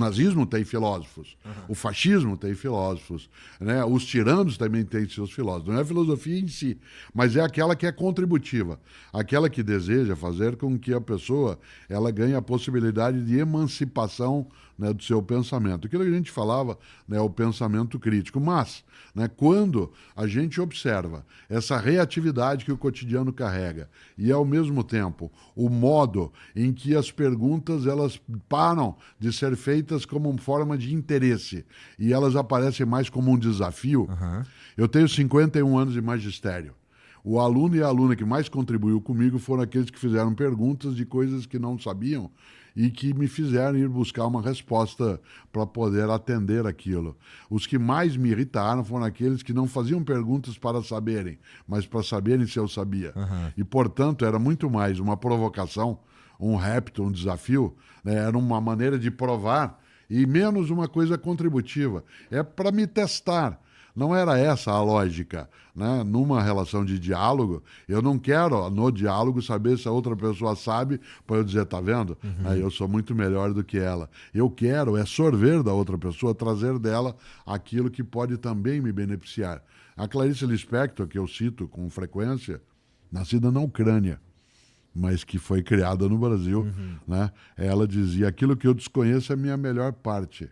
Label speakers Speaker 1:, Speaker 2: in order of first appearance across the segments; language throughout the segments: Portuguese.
Speaker 1: O nazismo tem filósofos, o fascismo tem filósofos, né? Os tiranos também têm seus filósofos. Não é a filosofia em si, mas é aquela que é contributiva, aquela que deseja fazer com que a pessoa ela ganhe a possibilidade de emancipação, né, do seu pensamento. Aquilo que a gente falava, né, o pensamento crítico. Mas, né, quando a gente observa essa reatividade que o cotidiano carrega e, ao mesmo tempo, o modo em que as perguntas elas param de ser feitas como forma de interesse e elas aparecem mais como um desafio. Eu tenho 51 anos de magistério. O aluno e a aluna que mais contribuiu comigo foram aqueles que fizeram perguntas de coisas que não sabiam e que me fizeram ir buscar uma resposta para poder atender aquilo. Os que mais me irritaram foram aqueles que não faziam perguntas para saberem, mas para saberem se eu sabia. E, portanto, era muito mais uma provocação, um repto, um desafio, né? Era uma maneira de provar e menos uma coisa contributiva. É para me testar. Não era essa a lógica, né? Numa relação de diálogo, eu não quero, no diálogo, saber se a outra pessoa sabe, para eu dizer, tá vendo? Eu sou muito melhor do que ela. Eu quero é sorver da outra pessoa, trazer dela aquilo que pode também me beneficiar. A Clarice Lispector, que eu cito com frequência, nascida na Ucrânia, mas que foi criada no Brasil, né? Ela dizia, aquilo que eu desconheço é a minha melhor parte.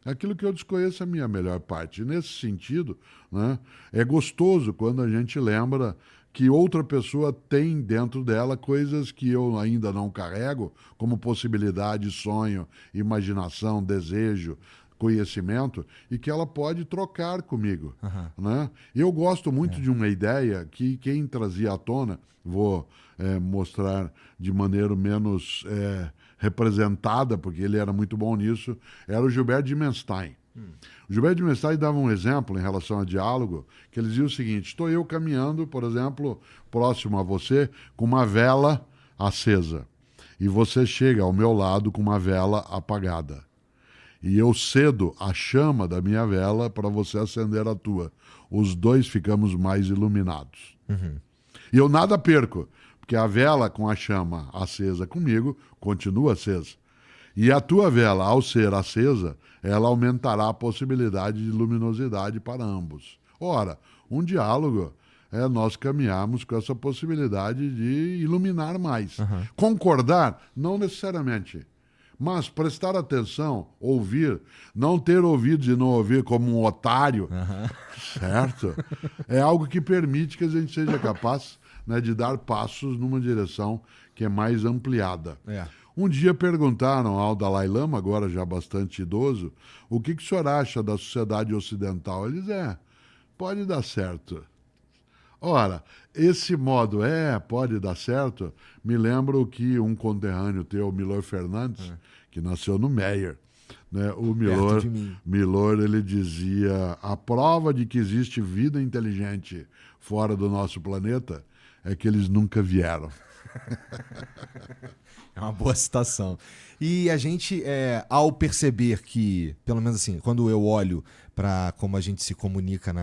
Speaker 1: Aquilo que eu desconheço é a minha melhor parte. Nesse sentido, né, é gostoso quando a gente lembra que outra pessoa tem dentro dela coisas que eu ainda não carrego, como possibilidade, sonho, imaginação, desejo, conhecimento, e que ela pode trocar comigo. Né? Eu gosto muito de uma ideia que quem trazia à tona, vou mostrar de maneira menos representada, porque ele era muito bom nisso, era o Gilberto de Menstein. O Gilberto de Menstein dava um exemplo em relação a diálogo, que ele dizia o seguinte, estou eu caminhando, por exemplo, próximo a você, com uma vela acesa, e você chega ao meu lado com uma vela apagada. E eu cedo a chama da minha vela para você acender a tua. Os dois ficamos mais iluminados. E eu nada perco, porque a vela com a chama acesa comigo continua acesa. E a tua vela, ao ser acesa, ela aumentará a possibilidade de luminosidade para ambos. Ora, um diálogo é nós caminharmos com essa possibilidade de iluminar mais. Concordar, não necessariamente. Mas prestar atenção, ouvir, não ter ouvidos e não ouvir como um otário, certo? É algo que permite que a gente seja capaz, né, de dar passos numa direção que é mais ampliada. Um dia perguntaram ao Dalai Lama, agora já bastante idoso, o que o senhor acha da sociedade ocidental? Ele diz, pode dar certo. Ora, esse modo pode dar certo, me lembra o que um conterrâneo teu, o Milor Fernandes, que nasceu no Meyer, né? O Milor, ele dizia, a prova de que existe vida inteligente fora do nosso planeta é que eles nunca vieram.
Speaker 2: É uma boa citação. E a gente, ao perceber que, pelo menos assim, quando eu olho para como a gente se comunica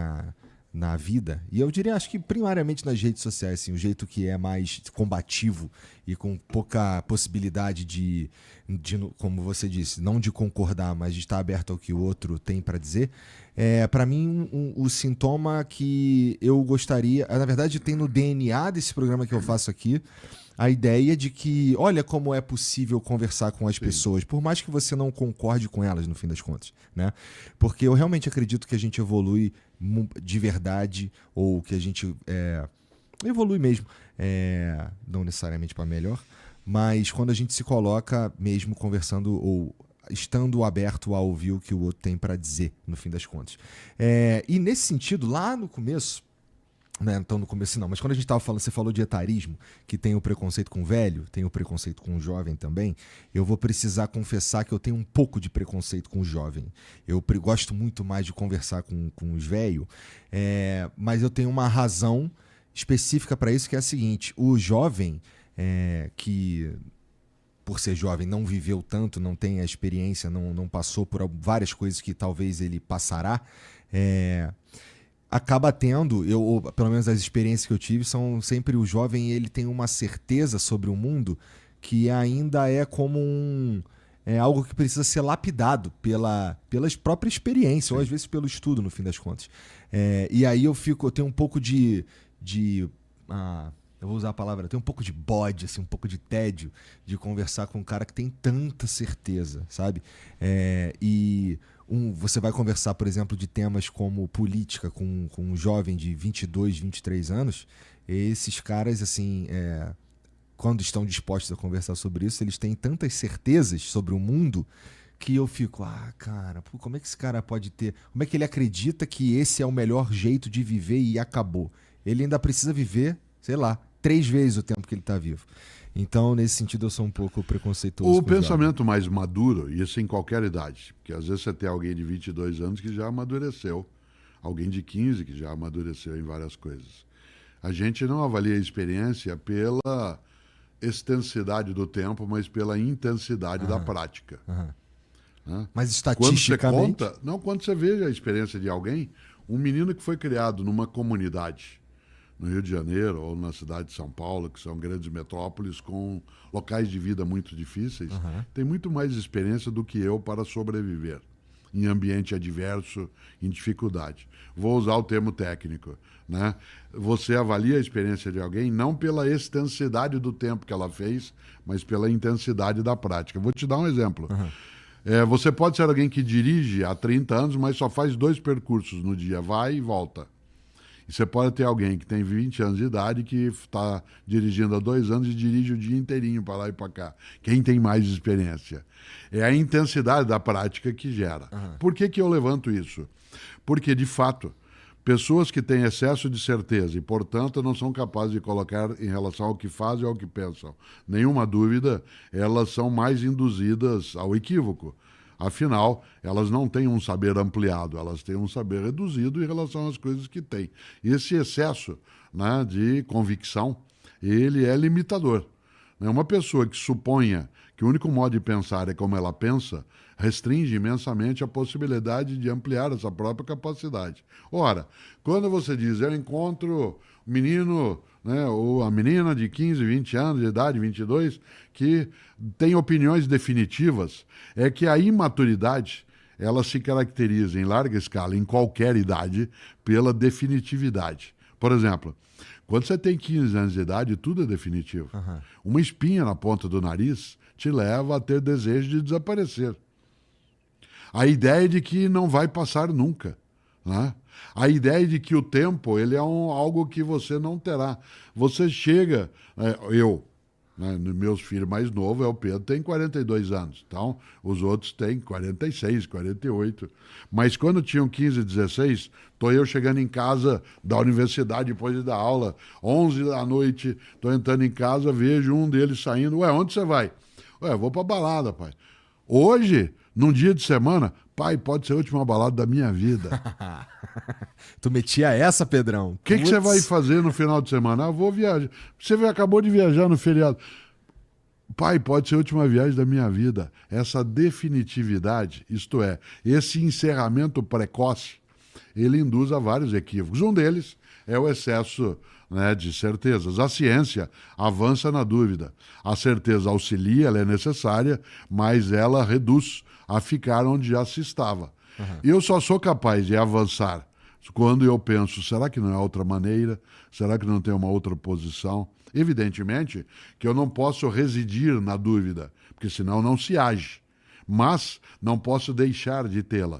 Speaker 2: na vida, e eu diria, acho que primariamente nas redes sociais, assim, o jeito que é mais combativo e com pouca possibilidade de, como você disse, não de concordar, mas de estar aberto ao que o outro tem para dizer, para mim, o sintoma que eu gostaria, na verdade tem no DNA desse programa que eu faço aqui, a ideia de que, olha como é possível conversar com as pessoas, por mais que você não concorde com elas, no fim das contas, né? Porque eu realmente acredito que a gente evolui de verdade, ou que a gente evolui mesmo, não necessariamente para melhor, mas quando a gente se coloca mesmo conversando ou estando aberto a ouvir o que o outro tem para dizer, no fim das contas. E nesse sentido, lá no começo, né, então no começo não, mas quando a gente estava falando, você falou de etarismo, que tem o preconceito com o velho, tem o preconceito com o jovem também, eu vou precisar confessar que eu tenho um pouco de preconceito com o jovem. Eu gosto muito mais de conversar com os velhos, mas eu tenho uma razão específica para isso, que é a seguinte, o jovem que, por ser jovem, não viveu tanto, não tem a experiência, não passou por várias coisas que talvez ele passará, acaba tendo, pelo menos as experiências que eu tive, são sempre o jovem, ele tem uma certeza sobre o mundo que ainda é como é algo que precisa ser lapidado pela própria experiência, ou às vezes pelo estudo, no fim das contas. E aí eu tenho um pouco eu vou usar a palavra, eu tenho um pouco de bode, assim, um pouco de tédio de conversar com um cara que tem tanta certeza, sabe? Você vai conversar, por exemplo, de temas como política com um jovem de 22, 23 anos, esses caras, assim, quando estão dispostos a conversar sobre isso, eles têm tantas certezas sobre o mundo que eu fico, cara, como é que esse cara pode ter... Como é que ele acredita que esse é o melhor jeito de viver e acabou? Ele ainda precisa viver, sei lá, 3 vezes o tempo que ele está vivo. Então, nesse sentido, eu sou um pouco preconceituoso.
Speaker 1: O pensamento mais maduro, e isso em qualquer idade, porque às vezes você tem alguém de 22 anos que já amadureceu, alguém de 15 que já amadureceu em várias coisas. A gente não avalia a experiência pela extensidade do tempo, mas pela intensidade da prática. Né?
Speaker 2: Mas estatisticamente...
Speaker 1: Quando você vê a experiência de alguém, um menino que foi criado numa comunidade, no Rio de Janeiro ou na cidade de São Paulo, que são grandes metrópoles com locais de vida muito difíceis, tem muito mais experiência do que eu para sobreviver em ambiente adverso, em dificuldade. Vou usar o termo técnico, né? Você avalia a experiência de alguém não pela extensidade do tempo que ela fez, mas pela intensidade da prática. Vou te dar um exemplo. Você pode ser alguém que dirige há 30 anos, mas só faz 2 percursos no dia, vai e volta. E você pode ter alguém que tem 20 anos de idade que está dirigindo há 2 anos e dirige o dia inteirinho para lá e para cá. Quem tem mais experiência? É a intensidade da prática que gera. Por que eu levanto isso? Porque, de fato, pessoas que têm excesso de certeza e, portanto, não são capazes de colocar em relação ao que fazem ou ao que pensam nenhuma dúvida, elas são mais induzidas ao equívoco. Afinal, elas não têm um saber ampliado, elas têm um saber reduzido em relação às coisas que têm. Esse excesso, né, de convicção, ele é limitador. Uma pessoa que suponha que o único modo de pensar é como ela pensa, restringe imensamente a possibilidade de ampliar essa própria capacidade. Ora, quando você diz, eu encontro um menino, né, ou a menina de 15, 20 anos de idade, 22, que tem opiniões definitivas, é que a imaturidade, ela se caracteriza em larga escala, em qualquer idade, pela definitividade. Por exemplo, quando você tem 15 anos de idade, tudo é definitivo. Uma espinha na ponta do nariz te leva a ter desejo de desaparecer. A ideia de que não vai passar nunca, né? A ideia de que o tempo ele é algo que você não terá. Você chega... meus filhos mais novos, o Pedro, tem 42 anos. Então, os outros têm 46, 48. Mas quando tinham 15, 16, estou eu chegando em casa da universidade depois de dar aula, 11 da noite, estou entrando em casa, vejo um deles saindo. Onde você vai? Vou para balada, pai. Hoje, num dia de semana, pai, pode ser a última balada da minha vida.
Speaker 2: Tu metia essa, Pedrão?
Speaker 1: O que você vai fazer no final de semana? Vou viajar. Você acabou de viajar no feriado. Pai, pode ser a última viagem da minha vida. Essa definitividade, isto é, esse encerramento precoce, ele induz a vários equívocos. Um deles é o excesso, né, de certezas. A ciência avança na dúvida. A certeza auxilia, ela é necessária, mas ela reduz a ficar onde já se estava. Eu só sou capaz de avançar quando eu penso, será que não é outra maneira? Será que não tem uma outra posição? Evidentemente que eu não posso residir na dúvida, porque senão não se age. Mas não posso deixar de tê-la.